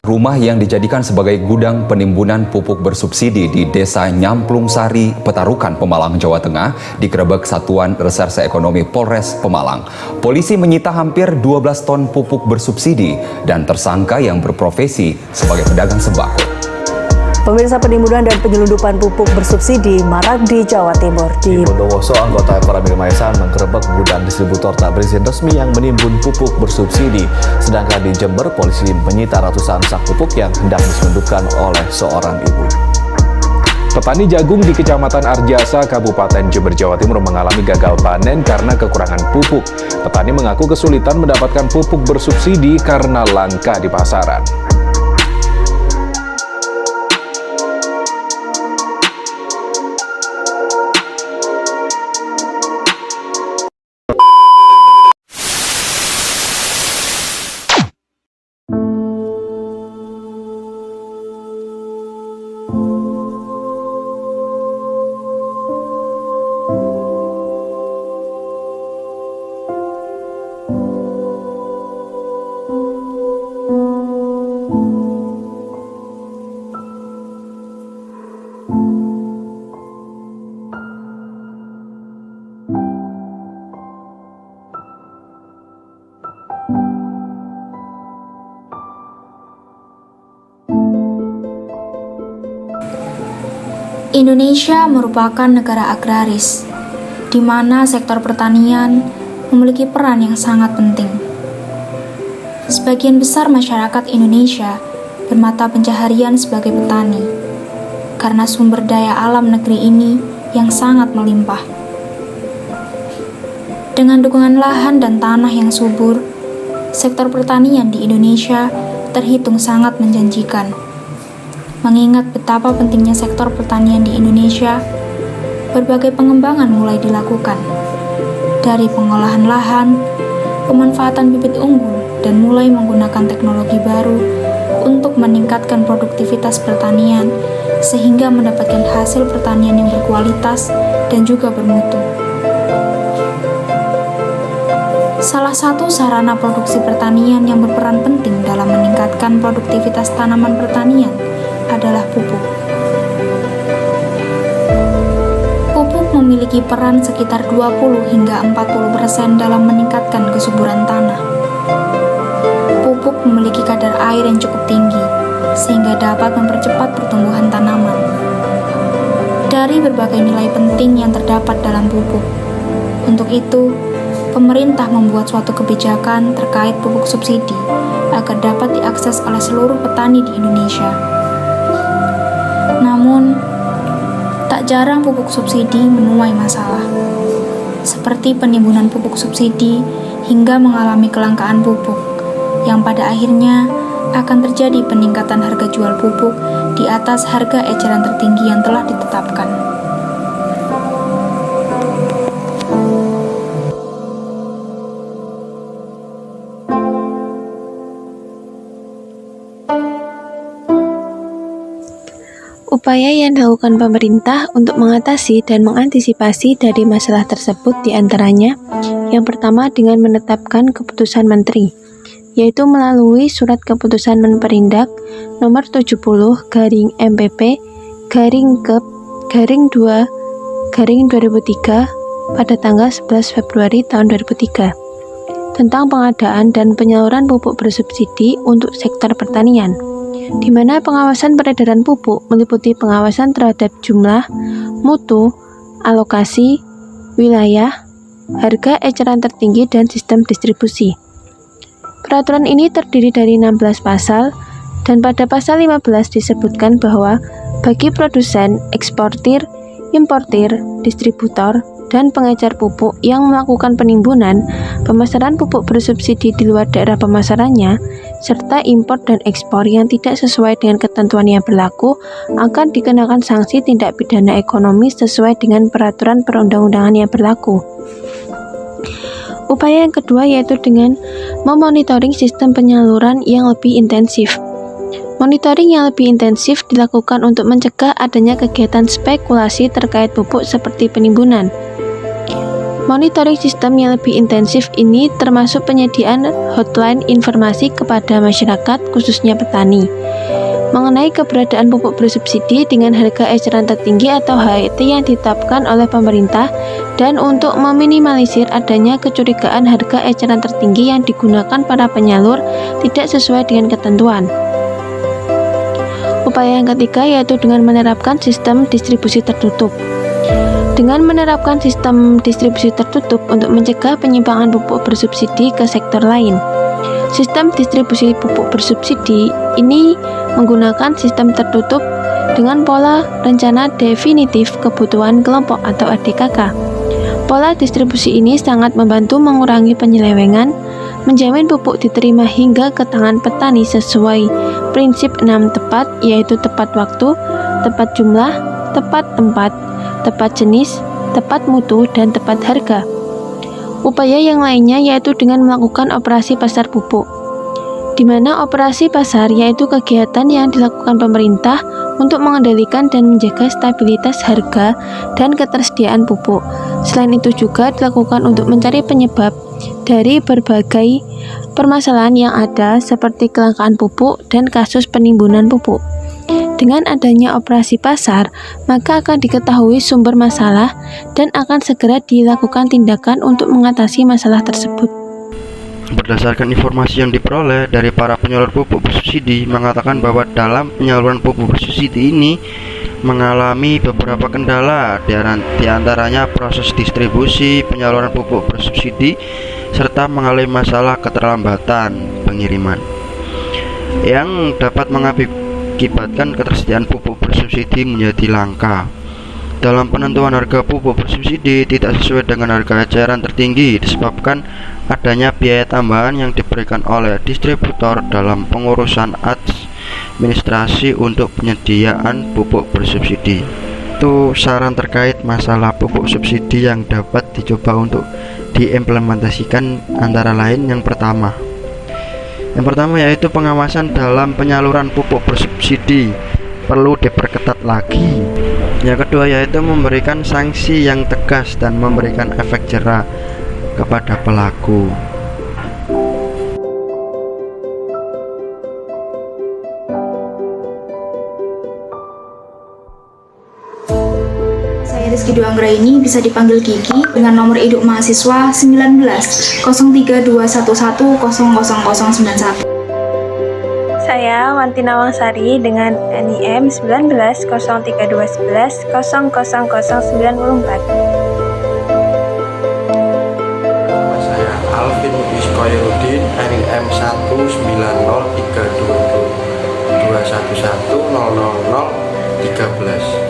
Rumah yang dijadikan sebagai gudang penimbunan pupuk bersubsidi di Desa Nyamplung Sari, Petarukan, Pemalang, Jawa Tengah, digerebek Satuan Reserse Ekonomi Polres Pemalang. Polisi menyita hampir 12 ton pupuk bersubsidi dan tersangka yang berprofesi sebagai pedagang sembako. Pemirsa, penimbunan dan penyelundupan pupuk bersubsidi marak di Jawa Timur. Di Bondowoso, anggota Koramil Maisan menggerebek gudang distributor tak berizin resmi yang menimbun pupuk bersubsidi. Sedangkan di Jember, polisi menyita ratusan sak pupuk yang hendak diselundupkan oleh seorang ibu. Petani jagung di Kecamatan Arjasa, Kabupaten Jember, Jawa Timur mengalami gagal panen karena kekurangan pupuk. Petani mengaku kesulitan mendapatkan pupuk bersubsidi karena langka di pasaran. Indonesia merupakan negara agraris, di mana sektor pertanian memiliki peran yang sangat penting. Sebagian besar masyarakat Indonesia bermata pencaharian sebagai petani, karena sumber daya alam negeri ini yang sangat melimpah. Dengan dukungan lahan dan tanah yang subur, sektor pertanian di Indonesia terhitung sangat menjanjikan. Mengingat betapa pentingnya sektor pertanian di Indonesia, berbagai pengembangan mulai dilakukan. Dari pengolahan lahan, pemanfaatan bibit unggul, dan mulai menggunakan teknologi baru untuk meningkatkan produktivitas pertanian sehingga mendapatkan hasil pertanian yang berkualitas dan juga bermutu. Salah satu sarana produksi pertanian yang berperan penting dalam meningkatkan produktivitas tanaman pertanian adalah pupuk. Pupuk memiliki peran sekitar 20 hingga 40% dalam meningkatkan kesuburan tanah. Pupuk memiliki kadar air yang cukup tinggi, sehingga dapat mempercepat pertumbuhan tanaman. Dari berbagai nilai penting yang terdapat dalam pupuk, untuk itu, pemerintah membuat suatu kebijakan terkait pupuk subsidi agar dapat diakses oleh seluruh petani di Indonesia. Namun, tak jarang pupuk subsidi menuai masalah, seperti penimbunan pupuk subsidi hingga mengalami kelangkaan pupuk, yang pada akhirnya akan terjadi peningkatan harga jual pupuk di atas harga eceran tertinggi yang telah ditetapkan. Upaya yang dilakukan pemerintah untuk mengatasi dan mengantisipasi dari masalah tersebut diantaranya, yang pertama dengan menetapkan keputusan menteri, yaitu melalui Surat Keputusan Menperindak nomor 70/MPP/Kep/2/2003 pada tanggal 11 Februari tahun 2003 tentang pengadaan dan penyaluran pupuk bersubsidi untuk sektor pertanian, di mana pengawasan peredaran pupuk meliputi pengawasan terhadap jumlah, mutu, alokasi, wilayah, harga eceran tertinggi, dan sistem distribusi. Peraturan ini terdiri dari 16 pasal, dan pada pasal 15 disebutkan bahwa bagi produsen, eksportir, importir, distributor, dan pengecer pupuk yang melakukan penimbunan, pemasaran pupuk bersubsidi di luar daerah pemasarannya, serta impor dan ekspor yang tidak sesuai dengan ketentuan yang berlaku, akan dikenakan sanksi tindak pidana ekonomi sesuai dengan peraturan perundang-undangan yang berlaku. Upaya yang kedua yaitu dengan memonitoring sistem penyaluran yang lebih intensif. Monitoring yang lebih intensif dilakukan untuk mencegah adanya kegiatan spekulasi terkait pupuk seperti penimbunan. Monitoring sistem yang lebih intensif ini termasuk penyediaan hotline informasi kepada masyarakat, khususnya petani, mengenai keberadaan pupuk bersubsidi dengan harga eceran tertinggi atau HET yang ditetapkan oleh pemerintah, dan untuk meminimalisir adanya kecurigaan harga eceran tertinggi yang digunakan para penyalur tidak sesuai dengan ketentuan. Upaya yang ketiga yaitu dengan menerapkan sistem distribusi tertutup. Dengan menerapkan sistem distribusi tertutup untuk mencegah penyimpangan pupuk bersubsidi ke sektor lain. Sistem distribusi pupuk bersubsidi ini menggunakan sistem tertutup dengan pola rencana definitif kebutuhan kelompok atau RDKK. Pola distribusi ini sangat membantu mengurangi penyelewengan, menjamin pupuk diterima hingga ke tangan petani sesuai prinsip 6 tepat, yaitu tepat waktu, tepat jumlah, tepat tempat, tepat jenis, tepat mutu, dan tepat harga. Upaya yang lainnya yaitu dengan melakukan operasi pasar pupuk, di mana operasi pasar yaitu kegiatan yang dilakukan pemerintah untuk mengendalikan dan menjaga stabilitas harga dan ketersediaan pupuk. Selain itu juga dilakukan untuk mencari penyebab dari berbagai permasalahan yang ada seperti kelangkaan pupuk dan kasus penimbunan pupuk. Dengan adanya operasi pasar, maka akan diketahui sumber masalah dan akan segera dilakukan tindakan untuk mengatasi masalah tersebut. Berdasarkan informasi yang diperoleh dari para penyalur pupuk bersubsidi mengatakan bahwa dalam penyaluran pupuk bersubsidi ini mengalami beberapa kendala, di antaranya proses distribusi penyaluran pupuk bersubsidi serta mengalami masalah keterlambatan pengiriman yang dapat mengakibatkan ketersediaan pupuk bersubsidi menjadi langka. Dalam penentuan harga pupuk bersubsidi tidak sesuai dengan harga eceran tertinggi disebabkan adanya biaya tambahan yang diberikan oleh distributor dalam pengurusan administrasi untuk penyediaan pupuk bersubsidi. Itu saran terkait masalah pupuk subsidi yang dapat dicoba untuk diimplementasikan, antara lain yang pertama yaitu pengawasan dalam penyaluran pupuk bersubsidi perlu diperketat lagi. Yang kedua yaitu memberikan sanksi yang tegas dan memberikan efek jera kepada pelaku. Saya Rizky Duanggra ini bisa dipanggil Kiki dengan nomor induk mahasiswa 19 03211 00091. Saya Wantina Wangsari dengan NIM 19 03211 00094. Saya Alvin Iskoyerudin, NIM 1903221100013.